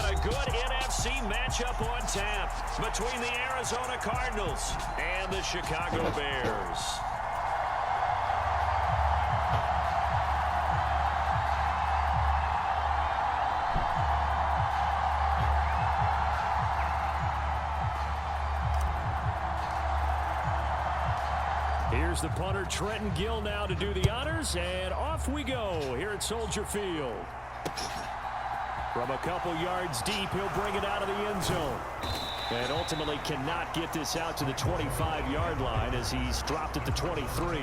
got a good NFC matchup on tap between the Arizona Cardinals and the Chicago Bears. Here's the punter, Trenton Gill, now to do the honors, and off we go here at Soldier Field. From a couple yards deep, he'll bring it out of the end zone. And ultimately cannot get this out to the 25-yard line as he's dropped at the 23.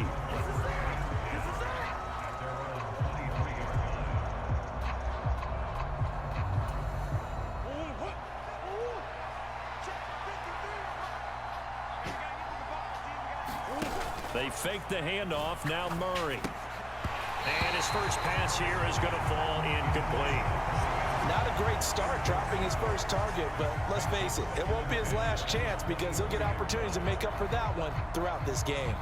They fake the handoff, now Murray. And his first pass here is going to fall incomplete. Not a great start dropping his first target, but let's face it, it won't be his last chance because he'll get opportunities to make up for that one throughout this game.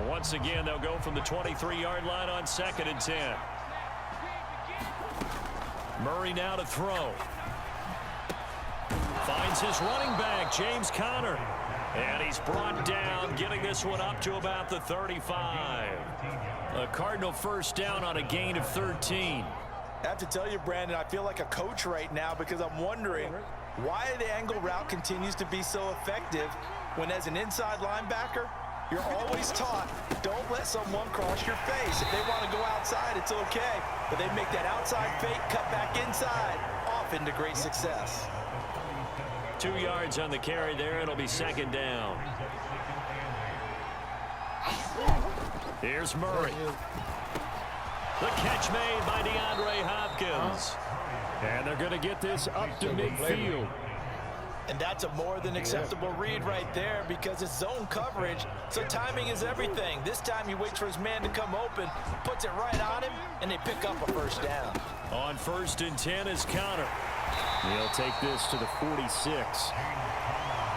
Once again, they'll go from the 23-yard line on 2nd and 10. Murray now to throw. Finds his running back, James Conner. And he's brought down, getting this one up to about the 35. A Cardinal first down on a gain of 13. I have to tell you, Brandon, I feel like a coach right now because I'm wondering why the angle route continues to be so effective when, as an inside linebacker, you're always taught, don't let someone cross your face. If they want to go outside, it's okay. But they make that outside fake, cut back inside, off into great success. 2 yards on the carry there. It'll be 2nd down. Here's Murray. The catch made by DeAndre Hopkins. And they're going to get this up to midfield. And that's a more than acceptable read right there because it's zone coverage, so timing is everything. This time he waits for his man to come open, puts it right on him, and they pick up a first down. On 1st and 10 is Conner. He'll take this to the 46.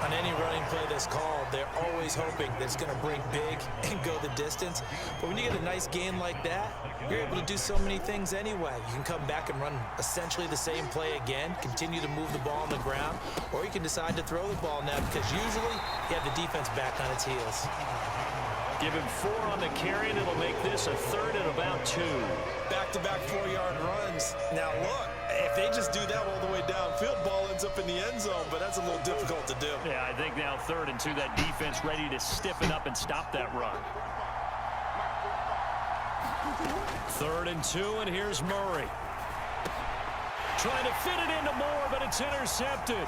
On any running play that's called, they're always hoping that it's going to break big and go the distance. But when you get a nice gain like that, you're able to do so many things anyway. You can come back and run essentially the same play again, continue to move the ball on the ground, or you can decide to throw the ball now because usually you have the defense back on its heels. Give him 4 on the carry, and it'll make this a 3rd and about 2. Back-to-back 4-yard runs. Now look, if they just do that all the way downfield, ball ends up in the end zone, but that's a little difficult to do. Yeah, I think now 3rd and 2, that defense ready to stiffen up and stop that run. 3rd and 2, and here's Murray. Trying to fit it into Moore, but it's intercepted.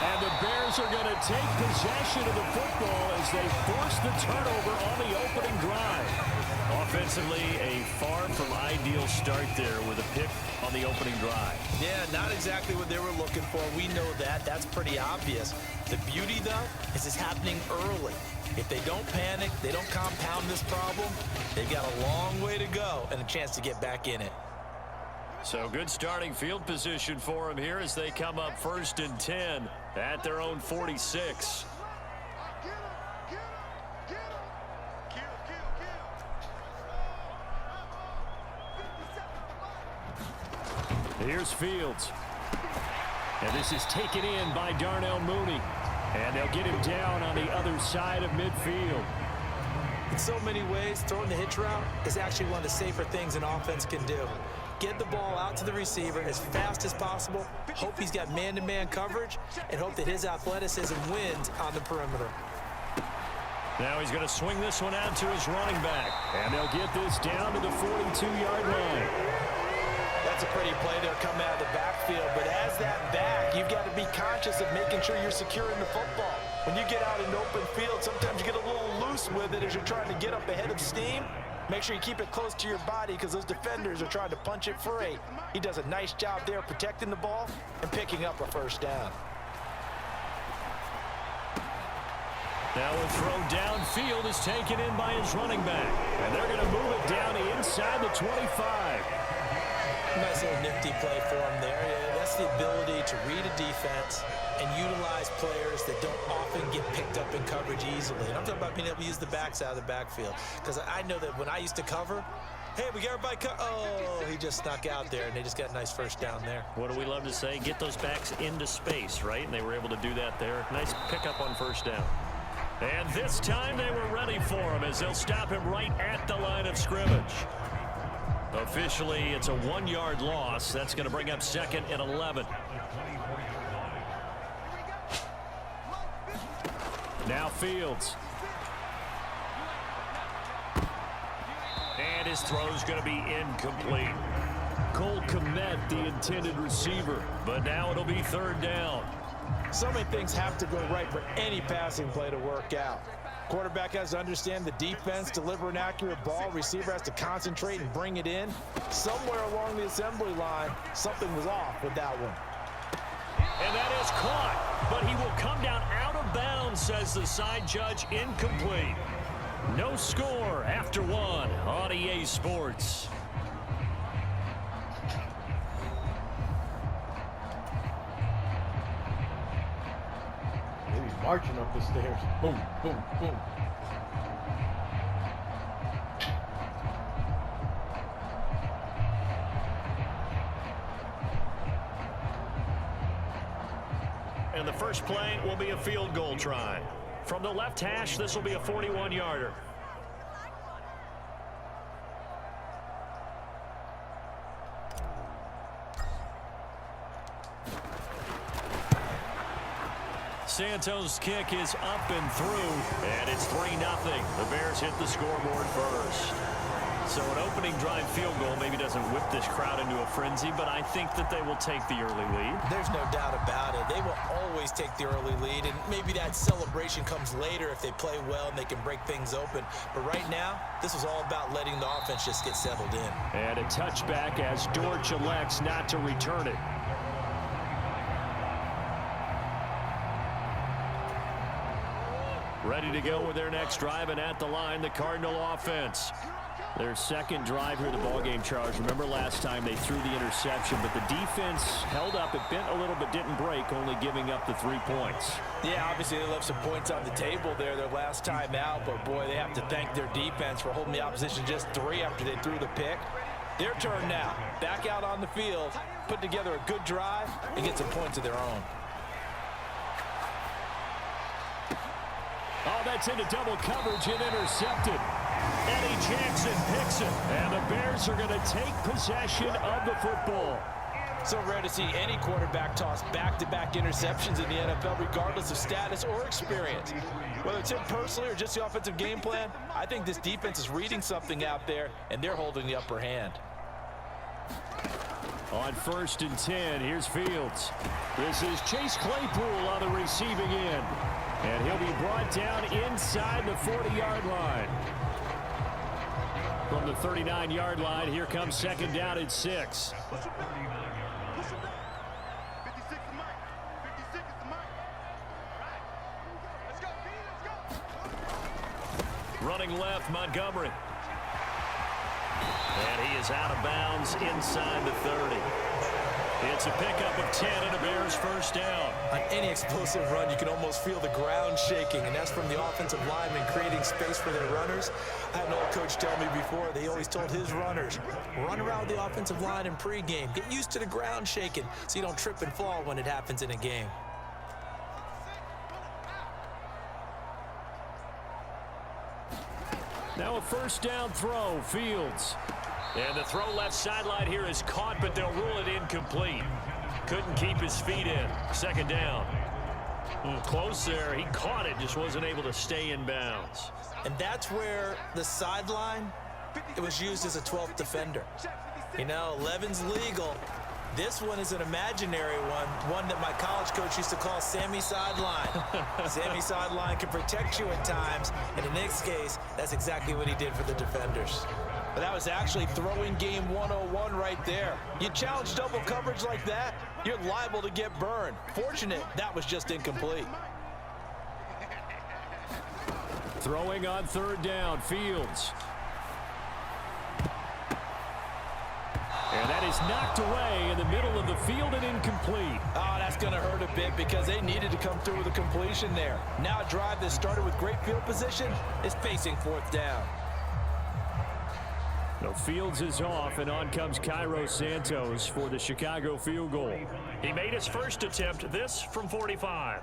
And the Bears are going to take possession of the football as they force the turnover on the opening drive. Offensively, a far from ideal start there with a pick on the opening drive. Yeah, not exactly what they were looking for. We know that. That's pretty obvious. The beauty, though, is it's happening early. If they don't panic, they don't compound this problem, they've got a long way to go and a chance to get back in it. So good starting field position for them here as they come up 1st and 10 at their own 46. Here's Fields. And this is taken in by Darnell Mooney. And they'll get him down on the other side of midfield. In so many ways, throwing the hitch route is actually one of the safer things an offense can do. Get the ball out to the receiver as fast as possible, hope he's got man-to-man coverage, and hope that his athleticism wins on the perimeter. Now he's going to swing this one out to his running back. And they'll get this down to the 42-yard line. That's a pretty play there coming out of the backfield, but as that back, you've got to be conscious of making sure you're securing the football. When you get out in open field, sometimes you get a little loose with it as you're trying to get up ahead of steam. Make sure you keep it close to your body because those defenders are trying to punch it free. He does a nice job there protecting the ball and picking up a first down. Now a throw downfield is taken in by his running back. And they're going to move it down inside the 25. Nice little nifty play for him there. Yeah, that's the ability to read a defense and utilize players that don't often get picked up in coverage easily. And I'm talking about being able to use the backs out of the backfield. Because I know that when I used to cover, hey, we got everybody oh, he just snuck out there, and they just got a nice first down there. What do we love to say? Get those backs into space, right? And they were able to do that there. Nice pickup on first down. And this time they were ready for him as they'll stop him right at the line of scrimmage. Officially, it's a 1-yard loss. That's going to bring up 2nd and 11. Now Fields. And his throw's going to be incomplete. Cole Kmet, the intended receiver. But now it'll be 3rd down. So many things have to go right for any passing play to work out. Quarterback has to understand the defense, deliver an accurate ball. Receiver has to concentrate and bring it in. Somewhere along the assembly line, something was off with that one. And that is caught, but he will come down out of bounds, says the side judge. Incomplete. No score after 1 on EA Sports. He's marching up the stairs. Boom, boom, boom. And the first play will be a field goal try. From the left hash, this will be a 41-yarder. Santos' kick is up and through, and it's 3-0. The Bears hit the scoreboard first. So an opening drive field goal maybe doesn't whip this crowd into a frenzy, but I think that they will take the early lead. There's no doubt about it. They will always take the early lead, and maybe that celebration comes later if they play well and they can break things open. But right now, this is all about letting the offense just get settled in. And a touchback as Dortch elects not to return it. Ready to go with their next drive, and at the line, the Cardinal offense. Their second drive here, the ballgame, Charles. Remember last time they threw the interception, but the defense held up. It bent a little but didn't break, only giving up the 3 points. Yeah, obviously they left some points on the table there their last time out, but boy, they have to thank their defense for holding the opposition just 3 after they threw the pick. Their turn now. Back out on the field, put together a good drive, and get some points of their own. Oh, that's into double coverage and intercepted. Eddie Jackson picks it, and the Bears are going to take possession of the football. So rare to see any quarterback toss back-to-back interceptions in the NFL, regardless of status or experience. Whether it's him personally or just the offensive game plan, I think this defense is reading something out there, and they're holding the upper hand. On 1st and 10, here's Fields. This is Chase Claypool on the receiving end. And he'll be brought down inside the 40-yard line. From the 39-yard line, here comes 2nd down and 6. Running left, Montgomery. And he is out of bounds inside the 30. It's a pickup of 10 and a Bears first down. On any explosive run, you can almost feel the ground shaking, and that's from the offensive linemen creating space for their runners. I had an old coach tell me before, they always told his runners, run around the offensive line in pregame. Get used to the ground shaking so you don't trip and fall when it happens in a game. Now a first down throw, Fields. And the throw left sideline here is caught, but they'll rule it incomplete. Couldn't keep his feet in. 2nd down. Close there. He caught it, just wasn't able to stay in bounds. And that's where the sideline, it was used as a 12th defender. You know, 11's legal. This one is an imaginary one that my college coach used to call Sammy Sideline. Sammy Sideline can protect you at times, and in this case, that's exactly what he did for the defenders. But that was actually throwing game 101 right there. You challenge double coverage like that, you're liable to get burned. Fortunate, that was just incomplete. Throwing on 3rd down, Fields. And that he's knocked away in the middle of the field and incomplete. Oh, that's going to hurt a bit because they needed to come through with a completion there. Now a drive that started with great field position is facing fourth down. The Fields is off, and on comes Cairo Santos for the Chicago field goal. He made his first attempt, this from 45.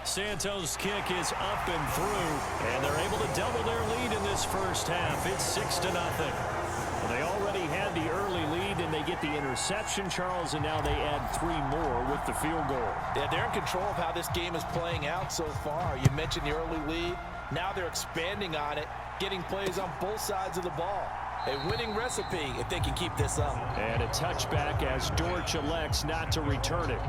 Santos' kick is up and through, and they're able to double their lead in this first half. It's 6-0. Well, they already had the early lead, and they get the interception, Charles, and now they add 3 more with the field goal. Yeah, they're in control of how this game is playing out so far. You mentioned the early lead. Now they're expanding on it, getting plays on both sides of the ball. A winning recipe if they can keep this up. And a touchback as Dortch elects not to return it.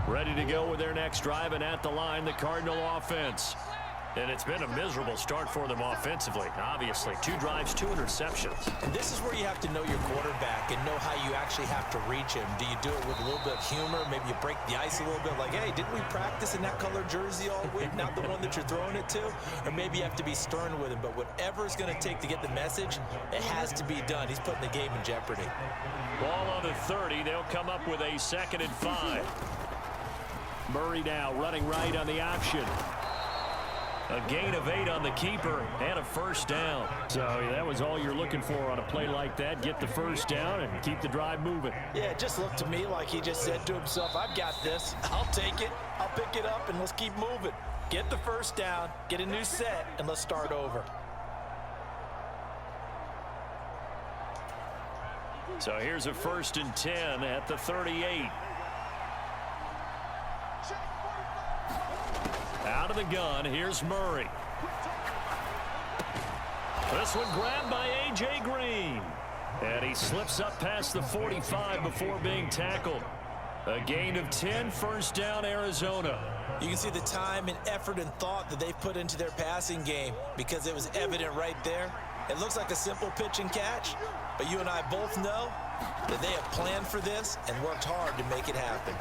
Ready to go with their next drive, and at the line, the Cardinal offense. And it's been a miserable start for them offensively. Obviously, 2 drives, 2 interceptions. And this is where you have to know your quarterback and know how you actually have to reach him. Do you do it with a little bit of humor? Maybe you break the ice a little bit like, hey, didn't we practice in that color jersey all week? Not the one that you're throwing it to? Or maybe you have to be stern with him. But whatever it's going to take to get the message, it has to be done. He's putting the game in jeopardy. Ball on the 30. They'll come up with a 2nd and 5. Murray now running right on the option. A gain of 8 on the keeper and a first down. So that was all you're looking for on a play like that. Get the first down and keep the drive moving. Yeah, it just looked to me like he just said to himself, I've got this. I'll take it. I'll pick it up, and let's keep moving. Get the first down, get a new set, and let's start over. So here's a 1st and 10 at the 38. Out of the gun, here's Murray. This one grabbed by A.J. Green. And he slips up past the 45 before being tackled. A gain of 10, first down, Arizona. You can see the time and effort and thought that they've put into their passing game because it was evident right there. It looks like a simple pitch and catch, but you and I both know that they have planned for this and worked hard to make it happen.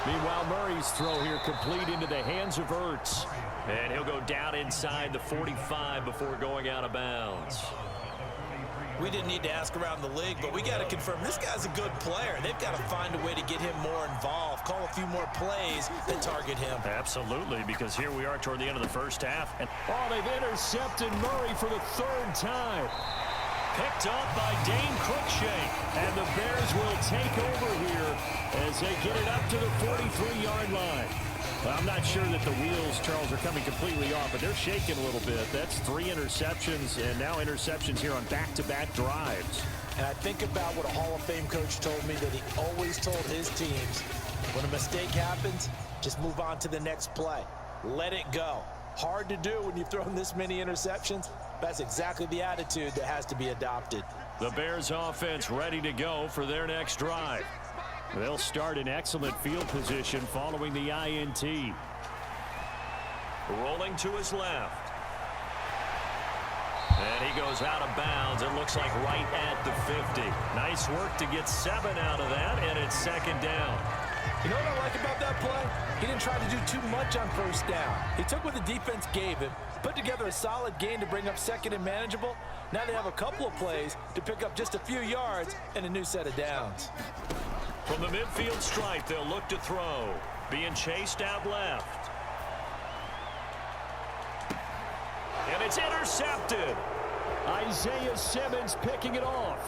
Meanwhile, Murray's throw here complete into the hands of Ertz. And he'll go down inside the 45 before going out of bounds. We didn't need to ask around the league, but we got to confirm this guy's a good player. They've got to find a way to get him more involved, call a few more plays that target him. Absolutely, because here we are toward the end of the first half. And they've intercepted Murray for the 3rd time. Picked up by Dane Cruikshank, and the Bears will take over here as they get it up to the 43-yard line. Well, I'm not sure that the wheels, Charles, are coming completely off, but they're shaking a little bit. That's 3 interceptions, and now interceptions here on back-to-back drives. And I think about what a Hall of Fame coach told me that he always told his teams, when a mistake happens, just move on to the next play. Let it go. Hard to do when you've thrown this many interceptions. That's exactly the attitude that has to be adopted. The Bears offense ready to go for their next drive. They'll start in excellent field position following the INT. Rolling to his left. And he goes out of bounds. It looks like right at the 50. Nice work to get 7 out of that, and it's 2nd down. You know what I like about that play? He didn't try to do too much on first down. He took what the defense gave him, put together a solid gain to bring up 2nd and manageable. Now they have a couple of plays to pick up just a few yards and a new set of downs. From the midfield stripe, they'll look to throw. Being chased out left. And it's intercepted. Isaiah Simmons picking it off.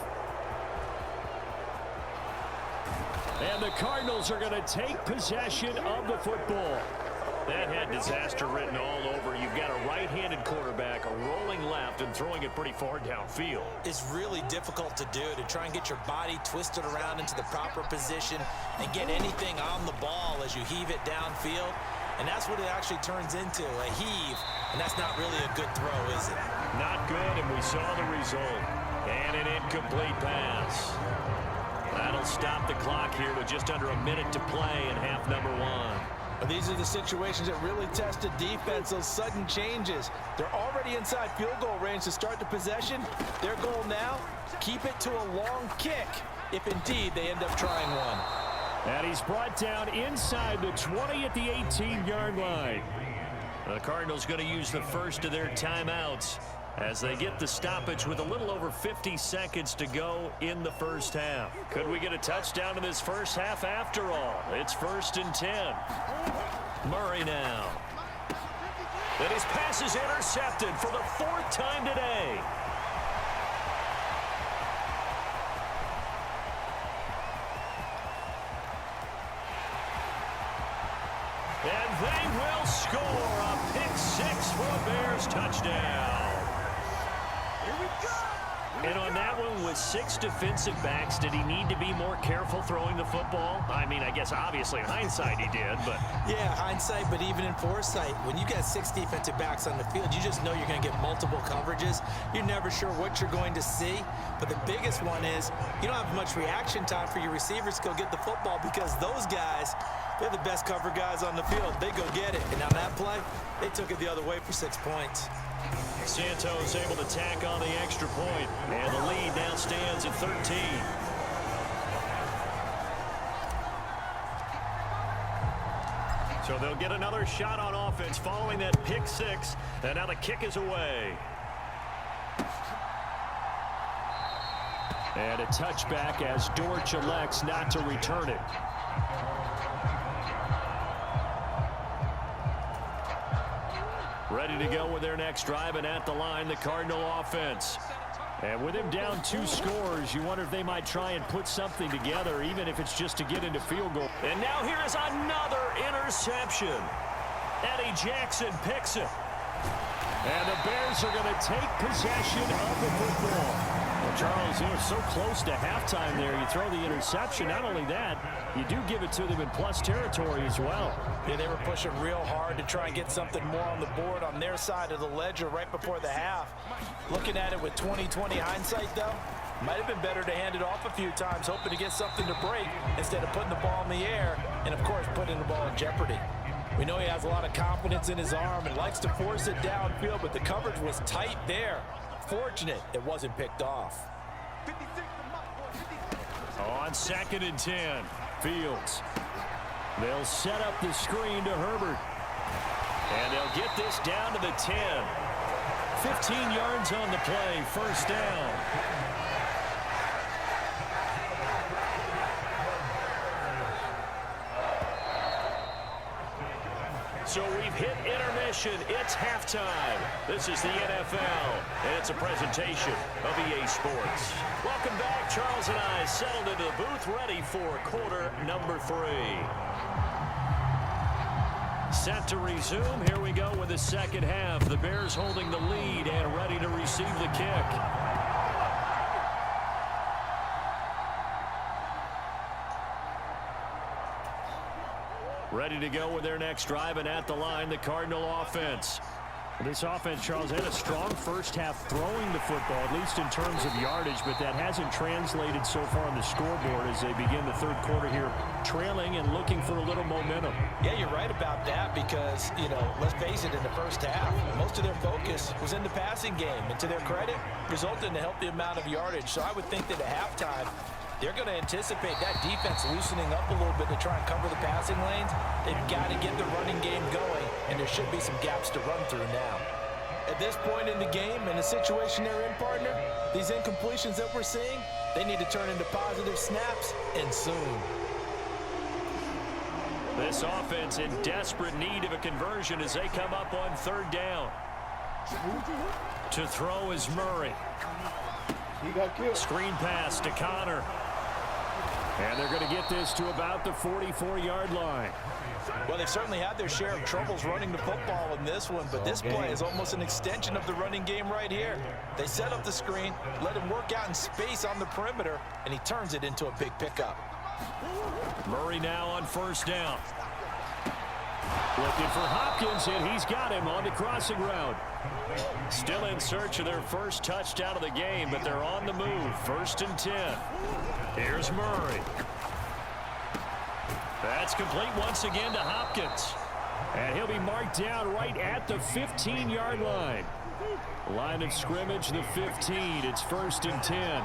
And the Cardinals are going to take possession of the football. That had disaster written all over. You've got a right-handed quarterback, a rolling left, and throwing it pretty far downfield. It's really difficult to do, to try and get your body twisted around into the proper position and get anything on the ball as you heave it downfield. And that's what it actually turns into, a heave. And that's not really a good throw, is it? Not good, and we saw the result. And an incomplete pass. That'll stop the clock here with just under a minute to play in half number 1. These are the situations that really test a defense, those sudden changes. They're already inside field goal range to start the possession. Their goal now, keep it to a long kick, if indeed they end up trying one. And he's brought down inside the 20 at the 18-yard line. The Cardinals going to use the first of their timeouts as they get the stoppage with a little over 50 seconds to go in the first half. Could we get a touchdown in this first half after all? It's 1st and 10. Murray now. And his pass is intercepted for the 4th time today. And they will score a pick 6 for a Bears touchdown. Here we go. And on that one, with 6 defensive backs, did he need to be more careful throwing the football? I mean, I guess obviously in hindsight he did, but... Yeah, hindsight, but even in foresight, when you got 6 defensive backs on the field, you just know you're going to get multiple coverages. You're never sure what you're going to see. But the biggest one is you don't have much reaction time for your receivers to go get the football because those guys, they're the best cover guys on the field. They go get it. And on that play, they took it the other way for 6 points. Santos able to tack on the extra point, and the lead now stands at 13. So they'll get another shot on offense following that pick 6, and now the kick is away. And a touchback as Dortch elects not to return it. Ready to go with their next drive, and at the line, the Cardinal offense. And with him down 2 scores, you wonder if they might try and put something together, even if it's just to get into field goal. And now here is another interception. Eddie Jackson picks it. And the Bears are going to take possession of the football. Well, Charles, they're so close to halftime there. You throw the interception. Not only that, you do give it to them in plus territory as well. Yeah, they were pushing real hard to try and get something more on the board on their side of the ledger right before the half. Looking at it with 20/20 hindsight, though, might have been better to hand it off a few times, hoping to get something to break instead of putting the ball in the air and, of course, putting the ball in jeopardy. We know he has a lot of confidence in his arm and likes to force it downfield, but the coverage was tight there. Fortunate it wasn't picked off. On 2nd and 10, Fields. They'll set up the screen to Herbert. And they'll get this down to the 10. 15 yards on the play, 1st down. So we've hit intermission. It's halftime. This is the NFL, and it's a presentation of EA Sports. Welcome back. Charles and I settled into the booth, ready for quarter number 3. Set to resume. Here we go with the second half. The Bears holding the lead and ready to receive the kick. Ready to go with their next drive, and at the line, the Cardinal offense. This offense, Charles, had a strong first half throwing the football, at least in terms of yardage, but that hasn't translated so far on the scoreboard as they begin the third quarter here, trailing and looking for a little momentum. Yeah, you're right about that because, you know, let's face it, in the first half, most of their focus was in the passing game, and to their credit, resulted in a healthy amount of yardage. So I would think that at halftime, they're going to anticipate that defense loosening up a little bit to try and cover the passing lanes. They've got to get the running game going, and there should be some gaps to run through now. At this point in the game, and the situation they're in, partner, these incompletions that we're seeing, they need to turn into positive snaps, and soon. This offense in desperate need of a conversion as they come up on 3rd down. To throw is Murray. He got killed. Screen pass to Connor. And they're going to get this to about the 44-yard line. Well, they've certainly had their share of troubles running the football in this one, but this play is almost an extension of the running game right here. They set up the screen, let him work out in space on the perimeter, and he turns it into a big pickup. Murray now on 1st down. Looking for Hopkins, and he's got him on the crossing route. Still in search of their first touchdown of the game, but they're on the move. 1st and 10. Here's Murray. That's complete once again to Hopkins. And he'll be marked down right at the 15-yard line. Line of scrimmage, the 15. It's 1st and 10.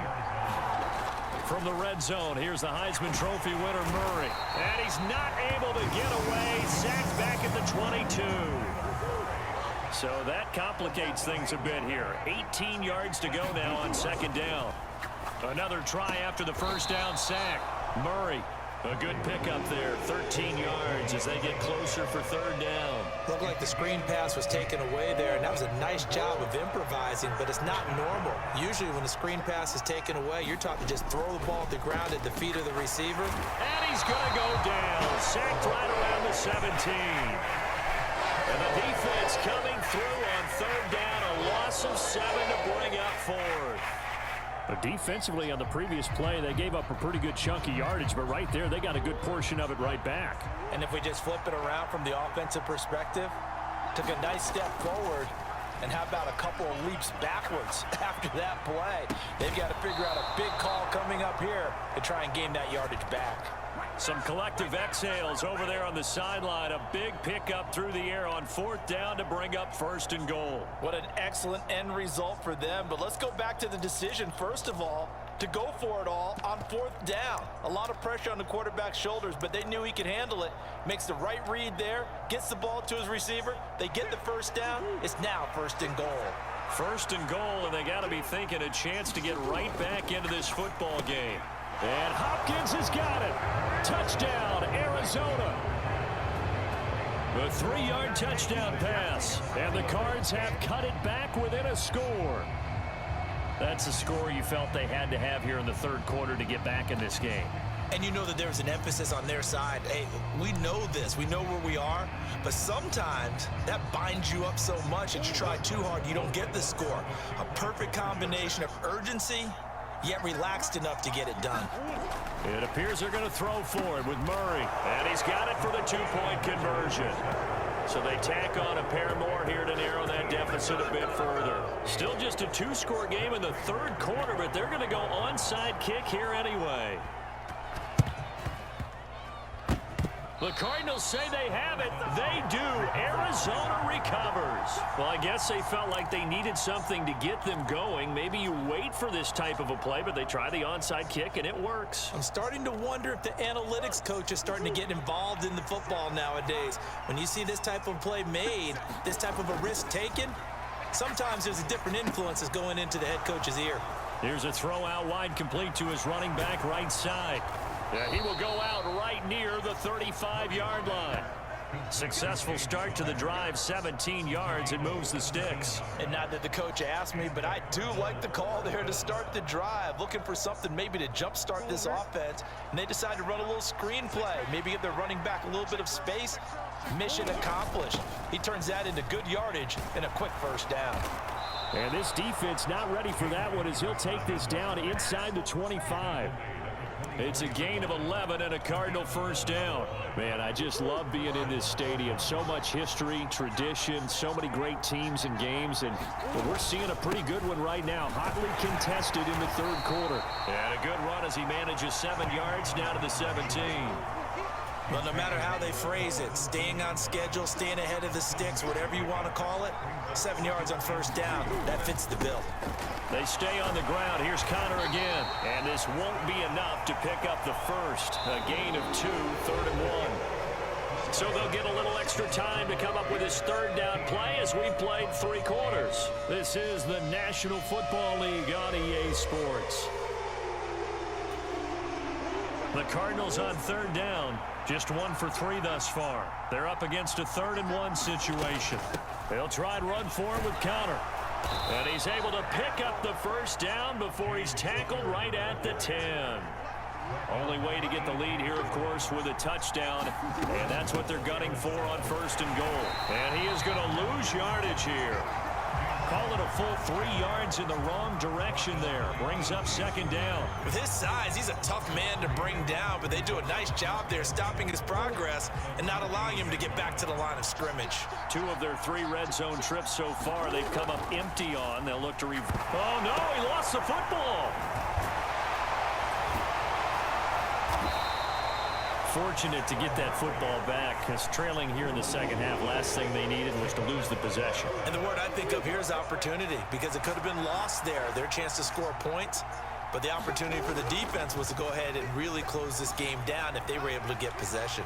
From the red zone, here's the Heisman Trophy winner, Murray. And he's not able to get away. Sacked back at the 22. So that complicates things a bit here. 18 yards to go now on second down. Another try after the first down sack. Murray, a good pickup there. 13 yards as they get closer for third down. Looked like the screen pass was taken away there, and that was a nice job of improvising, but it's not normal. Usually when the screen pass is taken away, you're taught to just throw the ball at the ground at the feet of the receiver. And he's going to go down. Sacked right around the 17. And the defense coming through on third down. A loss of 7 to bring up fourth. But defensively on the previous play, they gave up a pretty good chunk of yardage, but right there, they got a good portion of it right back. And if we just flip it around from the offensive perspective, took a nice step forward, and how about a couple of leaps backwards after that play? They've got to figure out a big call coming up here to try and gain that yardage back. Some collective exhales over there on the sideline. A big pickup through the air on fourth down to bring up first and goal. What an excellent end result for them. But let's go back to the decision, first of all, to go for it all on fourth down. A lot of pressure on the quarterback's shoulders, but they knew he could handle it. Makes the right read there, gets the ball to his receiver. They get the first down. It's now first and goal. First and goal, and they got to be thinking a chance to get right back into this football game. And Hopkins has got it. Touchdown, Arizona. A 3-yard touchdown pass. And the Cards have cut it back within a score. That's a score you felt they had to have here in the third quarter to get back in this game. And you know that there's an emphasis on their side. Hey, we know this. We know where we are. But sometimes that binds you up so much that you try too hard, you don't get the score. A perfect combination of urgency, yet relaxed enough to get it done. It appears they're going to throw for it with Murray. And he's got it for the 2-point conversion. So they tack on a pair more here to narrow that deficit a bit further. Still just a 2-score game in the third quarter, but they're going to go onside kick here anyway. The Cardinals say they have it. They do. Arizona recovers. Well, I guess they felt like they needed something to get them going. Maybe you wait for this type of a play, but they try the onside kick, and it works. I'm starting to wonder if the analytics coach is starting to get involved in the football nowadays. When you see this type of play made, this type of a risk taken, sometimes there's a different influences going into the head coach's ear. Here's a throw out wide, complete to his running back right side. Yeah, he will go out right near the 35-yard line. Successful start to the drive, 17 yards, and moves the sticks. And not that the coach asked me, but I do like the call there to start the drive, looking for something maybe to jumpstart this offense. And they decide to run a little screen play, maybe give their running back a little bit of space. Mission accomplished. He turns that into good yardage and a quick first down. And this defense not ready for that one as he'll take this down inside the 25. It's a gain of 11 and a Cardinal first down. Man, I just love being in this stadium. So much history, tradition, so many great teams and games, and we're seeing a pretty good one right now. Hotly contested in the third quarter. And a good run as he manages 7 yards down to the 17. Well, no matter how they phrase it, staying on schedule, staying ahead of the sticks, whatever you want to call it, 7 yards on first down, that fits the bill. They stay on the ground. Here's Connor again. And this won't be enough to pick up the first. A gain of 2, 3rd and 1. So they'll get a little extra time to come up with his third down play as we played 3 quarters. This is the National Football League on EA Sports. The Cardinals on third down. Just 1 for 3 thus far. They're up against a 3rd and 1 situation. They'll try and run for it with Connor. And he's able to pick up the first down before he's tackled right at the 10. Only way to get the lead here, of course, with a touchdown. And that's what they're gunning for on 1st and goal. And he is going to lose yardage here. Call it a full 3 yards in the wrong direction there. Brings up 2nd down. With his size, he's a tough man to bring down, but they do a nice job there stopping his progress and not allowing him to get back to the line of scrimmage. 2 of their 3 red zone trips so far, they've come up empty on. They'll look to Oh, no, he lost the football. Fortunate to get that football back, because trailing here in the second half, last thing they needed was to lose the possession. And the word I think of here is opportunity, because it could have been lost there. Their chance to score points. But the opportunity for the defense was to go ahead and really close this game down if they were able to get possession.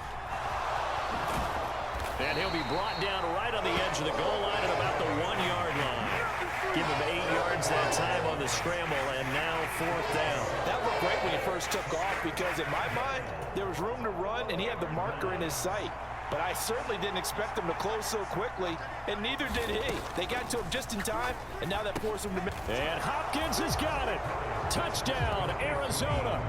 And he'll be brought down right on the edge of the goal line at about the 1-yard line. Give him 8 yards that time on the scramble, and now 4th down. That looked great when he first took off because in my mind, there was room to run, and he had the marker in his sight. But I certainly didn't expect him to close so quickly, and neither did he. They got to him just in time, and now that forced him to make. And Hopkins has got it. Touchdown, Arizona.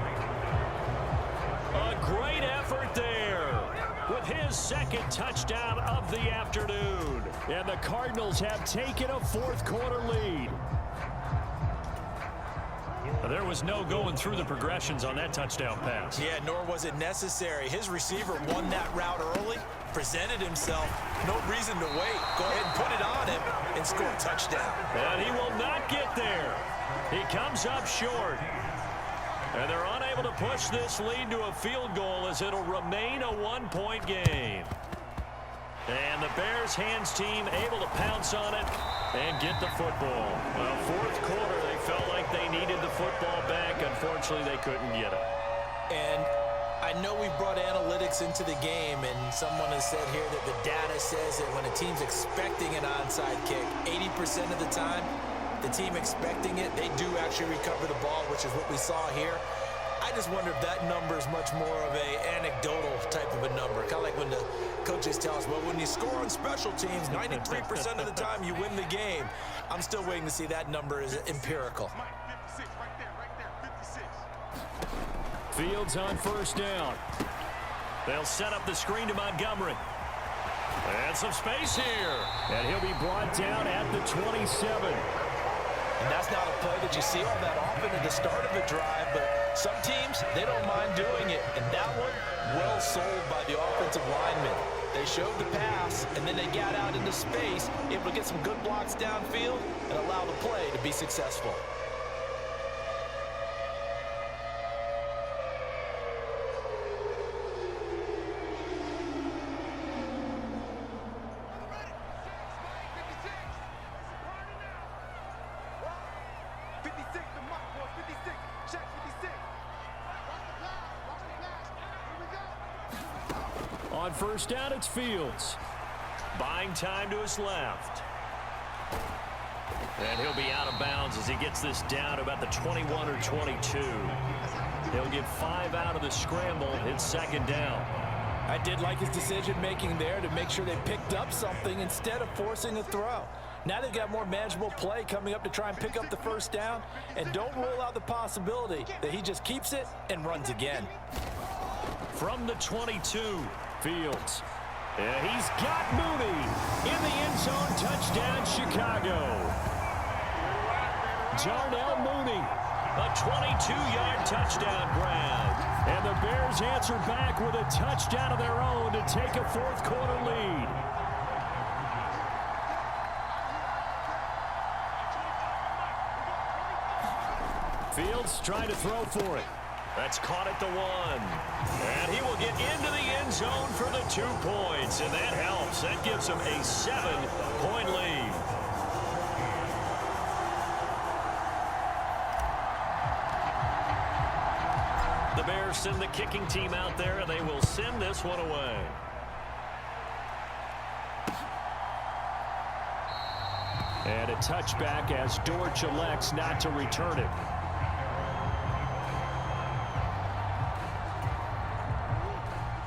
A great effort there with his 2nd touchdown of the afternoon. And the Cardinals have taken a 4th quarter lead. There was no going through the progressions on that touchdown pass. Yeah, nor was it necessary. His receiver won that route early, presented himself, no reason to wait. Go ahead and put it on him and score a touchdown. And he will not get there. He comes up short. And they're unable to push this lead to a field goal as it'll remain a 1-point game. And the Bears hands team able to pounce on it and get the football. Well, 4th quarter, they felt like they needed the football back. Unfortunately, they couldn't get it. And I know we've brought analytics into the game, and someone has said here that the data says that when a team's expecting an onside kick, 80% of the time, the team expecting it, they do actually recover the ball, which is what we saw here. I just wonder if that number is much more of a anecdotal type of a number. Kind of like when the coaches tell us, well, when you score on special teams, 93% of the time you win the game. I'm still waiting to see that number is empirical. Fields on 1st down. They'll set up the screen to Montgomery. And some space here. And he'll be brought down at the 27. And that's not a play that you see all that often at the start of a drive, but some teams, they don't mind doing it. And that one, well sold by the offensive lineman. They showed the pass, and then they got out into space, able to get some good blocks downfield and allow the play to be successful. On 1st down, it's Fields. Buying time to his left. And he'll be out of bounds as he gets this down about the 21 or 22. He'll get 5 out of the scramble. It's 2nd down. I did like his decision-making there to make sure they picked up something instead of forcing a throw. Now they've got more manageable play coming up to try and pick up the 1st down. And don't rule out the possibility that he just keeps it and runs again. From the 22, Fields. And he's got Mooney in the end zone. Touchdown, Chicago. Darnell Mooney, a 22-yard touchdown grab. And the Bears answer back with a touchdown of their own to take a 4th quarter lead. Fields trying to throw for it. That's caught at the 1. And he will get into the end zone for the 2 points. And that helps. That gives him a 7-point lead. The Bears send the kicking team out there, and they will send this one away. And a touchback as Dortch elects not to return it.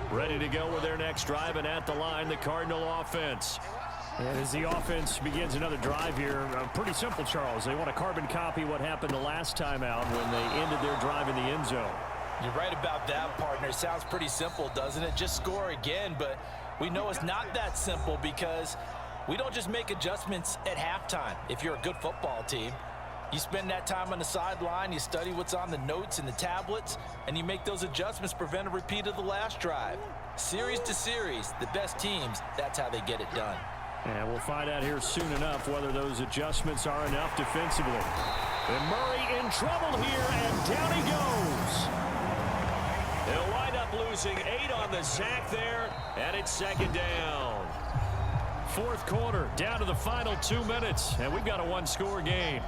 Ready to go with their next drive, and at the line, the Cardinal offense. And as the offense begins another drive here, pretty simple, Charles. They want to carbon copy what happened the last time out when they ended their drive in the end zone. You're right about that, partner. It sounds pretty simple, doesn't it? Just score again, but we know it's not that simple because we don't just make adjustments at halftime if you're a good football team. You spend that time on the sideline, you study what's on the notes and the tablets, and you make those adjustments to prevent a repeat of the last drive. Series to series, the best teams, that's how they get it done. And we'll find out here soon enough whether those adjustments are enough defensively. And Murray in trouble here, and down he goes. He'll wind up losing 8 on the sack there, and it's 2nd down. 4th quarter, down to the final 2 minutes, and we've got a 1-score game.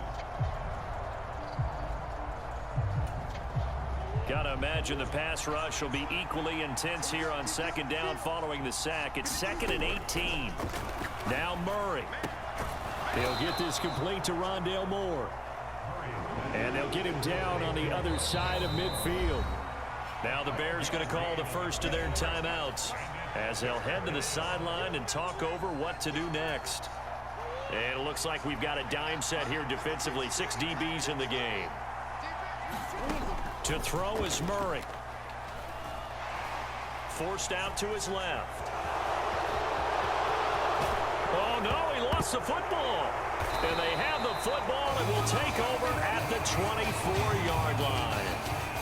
Got to imagine the pass rush will be equally intense here on second down following the sack. It's 2nd and 18. Now Murray. He'll get this complete to Rondale Moore. And they'll get him down on the other side of midfield. Now the Bears going to call the first of their timeouts as they'll head to the sideline and talk over what to do next. And it looks like we've got a dime set here defensively. 6 DBs in the game. To throw is Murray. Forced out to his left. Oh, no, he lost the football. And they have the football and will take over at the 24-yard line.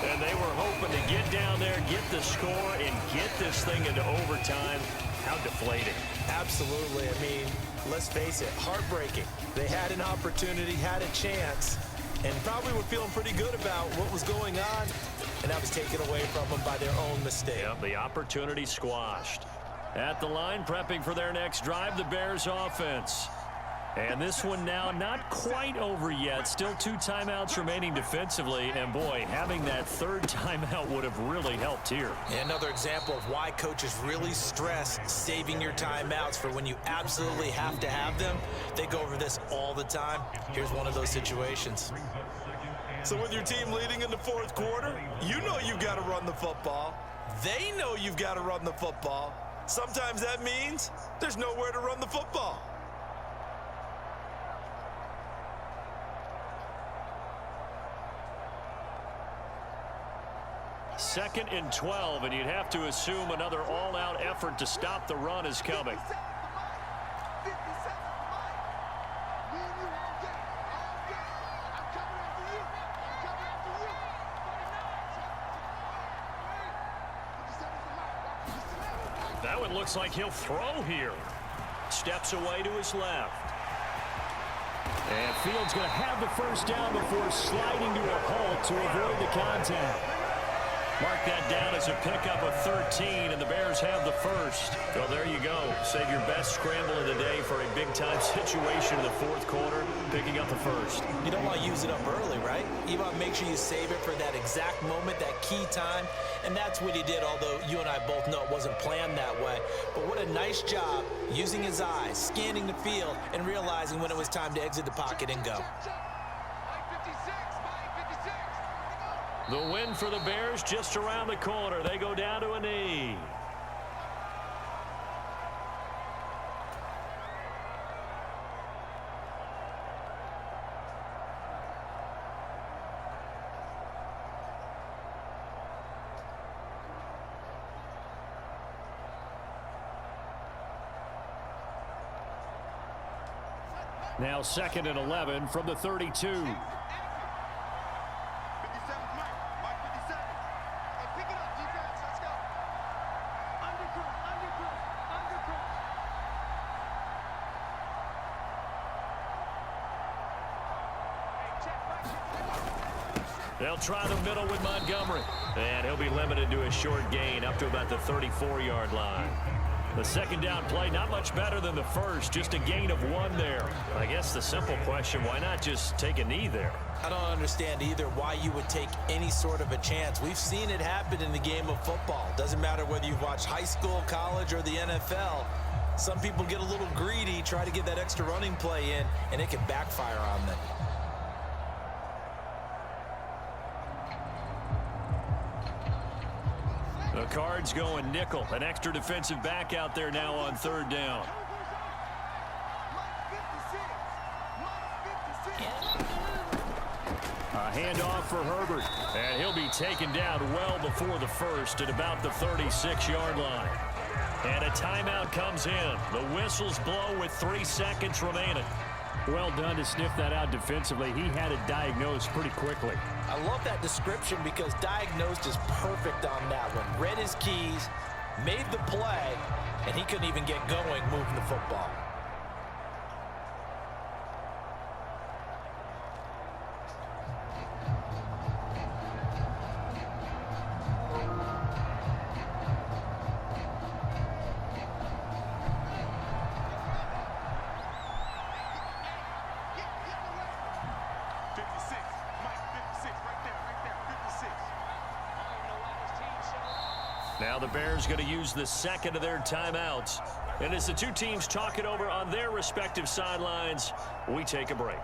And they were hoping to get down there, get the score, and get this thing into overtime. How deflating. Absolutely. I mean, let's face it, heartbreaking. They had an opportunity, had a chance, and probably were feeling pretty good about what was going on, and that was taken away from them by their own mistake. Yep, the opportunity squashed. At the line, prepping for their next drive, the Bears offense. And this one now not quite over yet. Still 2 timeouts remaining defensively. And, boy, having that 3rd timeout would have really helped here. And another example of why coaches really stress saving your timeouts for when you absolutely have to have them. They go over this all the time. Here's one of those situations. So with your team leading in the 4th quarter, you know you've got to run the football. They know you've got to run the football. Sometimes that means there's nowhere to run the football. Second and 12, and you'd have to assume another all-out effort to stop the run is coming. That one looks like he'll throw here. Steps away to his left. And Fields going to have the first down before sliding to a halt to avoid the contact. Mark that down as a pickup of 13, and the Bears have the first. Well, there you go. Save your best scramble of the day for a big-time situation in the 4th quarter, picking up the first. You don't want to use it up early, right? You want to make sure you save it for that exact moment, that key time, and that's what he did, although you and I both know it wasn't planned that way. But what a nice job using his eyes, scanning the field, and realizing when it was time to exit the pocket and go. The win for the Bears just around the corner. They go down to a knee. Now 2nd and 11 from the 32. They'll try the middle with Montgomery. And he'll be limited to a short gain up to about the 34-yard line. The 2nd down play, not much better than the first, just a gain of 1 there. I guess the simple question, why not just take a knee there? I don't understand either why you would take any sort of a chance. We've seen it happen in the game of football. Doesn't matter whether you've watched high school, college, or the NFL. Some people get a little greedy, try to get that extra running play in, and it can backfire on them. The Cards going nickel. An extra defensive back out there now on 3rd down. A handoff for Herbert. And he'll be taken down well before the first at about the 36-yard line. And a timeout comes in. The whistles blow with 3 seconds remaining. Well done to sniff that out defensively. He had it diagnosed pretty quickly. I love that description because diagnosed is perfect on that one. Read his keys, made the play, and he couldn't even get going moving the football. Now the Bears going to use the second of their timeouts. And as the two teams talk it over on their respective sidelines, we take a break.